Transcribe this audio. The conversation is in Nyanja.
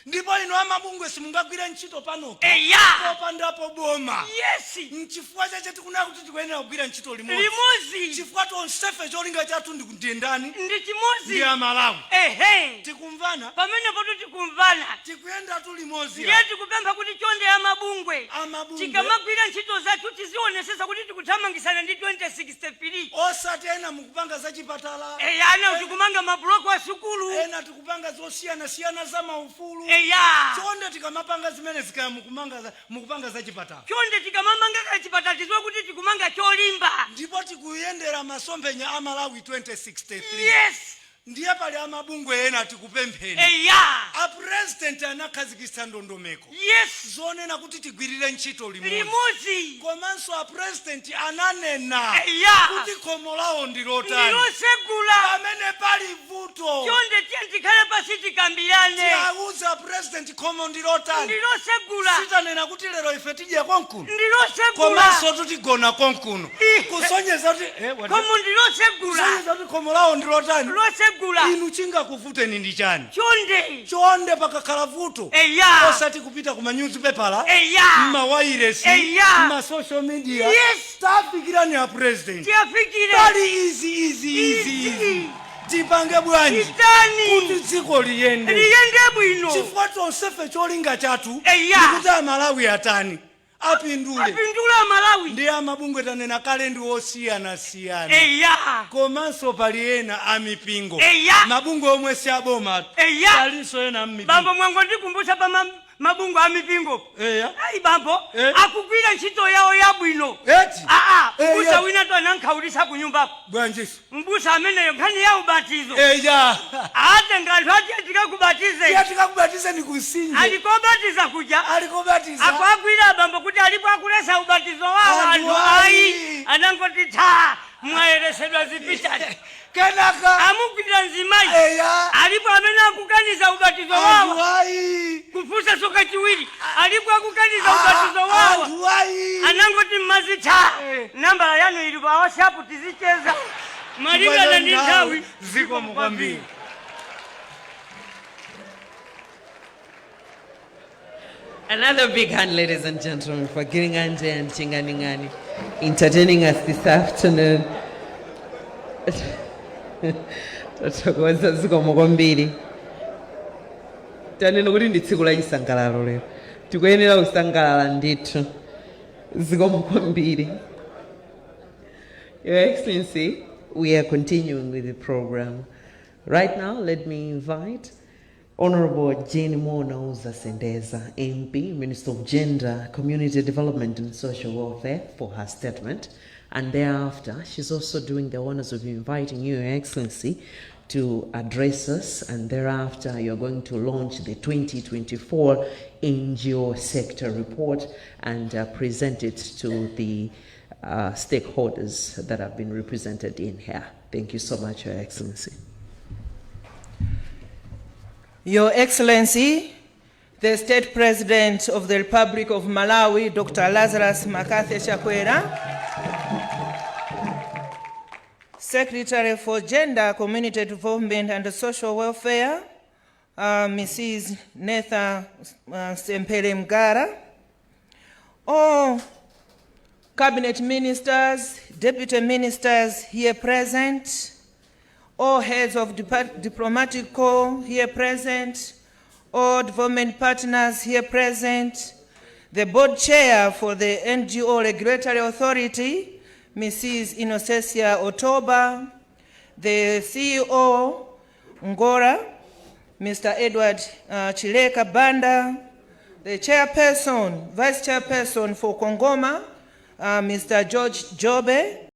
Ndipo ino amabungwe simungagwira ntchito pano. Popandapo boma. Nchifukwa chache tikuna kuti tikuyenera kugwira ntchito limodzi. Chifukwa tonsefe cholinga chathu ndi ndani? Ndi chimodzi. Ndi Amalawi. Tikumvana? Pamene poto tikumvana. Tikuyenda tu limodzi. Ndiye tikupempha kuti chonde amabungwe. Tikamagwira ntchito zathu tizionesesa kuti tikuthamangisana ndi 2063. Osati ena mukupanga za chipatala. Ana tikumanga mabuloko a sukulu. Ena tikupanga zosiyana za maufulu. Chonde tikamapanga zimene zikaya mukupanga za chipatala. Chonde tikamamanga ka chipatala tiziwe kuti tikumanga cholimba. Ndipo tikuyendera masomphenya a Malawi 2063. Ndiye pali amabungwe ena tikupempheni. A president anakhazikitsa ndondomeko. Zonena kuti tigwirire ntchito limodzi. Komanso a president ananena kuti khomo lawo ndilotani. Ndilosegula. Pamene pali vuto. Chonde tiye tikhale pasi tikambirane. Tiauza president khomo ndilotani. Ndilosegula. Sitanena kuti lero ife tidye konkuno. Ndilosegula. Komanso tutigona konkuno. Kusonyeza kuti khomo ndilosegula. Kusonyeza kuti khomo lawo ndilotani. Inu chingakuvuteni ndi chani? Chonde pakakhala vuto. Osati kupita kuma newspaper, mawayiresi, ma social media. Tafikirani a president. Pali easy. Tipange bwanji kuti dziko liyende bwino. Chifukwa tonsefe cholinga chathu ndikuti Amalawi atani apindule Malawi. Ndi amabungwe tanena kale ndi osiyana. Komanso pali ena amipingo. Mabungwe omwe si aboma. Palinso ena amipingo. Bambo mwango ndikumbusha pa mabungwe amipingo. Bambo akugwira ntchito yawo yabwino. Mbusa wina to anankhawulisa ku nyumba. Bwanjiso. Mbusa ameneyo nkhani ya ubatizo. Ate nganthu ati tikakubatize. Tikakubatize ni kusinje. Alikobatiza kuja. Akwagwira bambo kuti alipo akulesa ubatizo wawo anthu ayi. Anangoti tha mwayeresedwa zipitali. Kenaka amugwira nzimayi. Alipo amene akukaniza ubatizo wawo. Kufusa soka chiwiri. Alipo akukaniza ubatizo wawo. Anangoti mmazitha. Nambala yanu ili pa WhatsApp tizicheza. Malingana ndi nthawi ziko mukwambiri. Another big hand, ladies and gentlemen, for Ching'Aning'Ani and Ching'Aning'Ani entertaining us this afternoon. Tatokoza ziko mukwambiri. Taneno kuti ndi tsiku la chisangalalo lero. Tikuyenera kusangalala ndithu. Ziko mukwambiri. Your Excellency, we are continuing with the program. Right now, let me invite Honorable Jane Monauza Sendeza, MP, Minister of Gender, Community Development and Social Welfare, for her statement. And thereafter, she's also doing the honors of inviting you, Your Excellency, to address us. And thereafter, you're going to launch the 2024 NGO sector report and present it to the stakeholders that have been represented in here. Thank you so much, Your Excellency. Your Excellency, the State President of the Republic of Malawi, Dr. Lazarus Chakwera, Secretary for Gender, Community Development and Social Welfare, Mrs. Netha Sempere Mgara, all Cabinet Ministers, Deputy Ministers here present, all heads of diplomatic corps here present, all development partners here present, the board chair for the NGO Regulatory Authority, Mrs. Inocesia Otoba, the CEO, Ngora, Mr. Edward Chileka Banda, the chairperson, vice chairperson for Kongoma, Mr. George Jobe,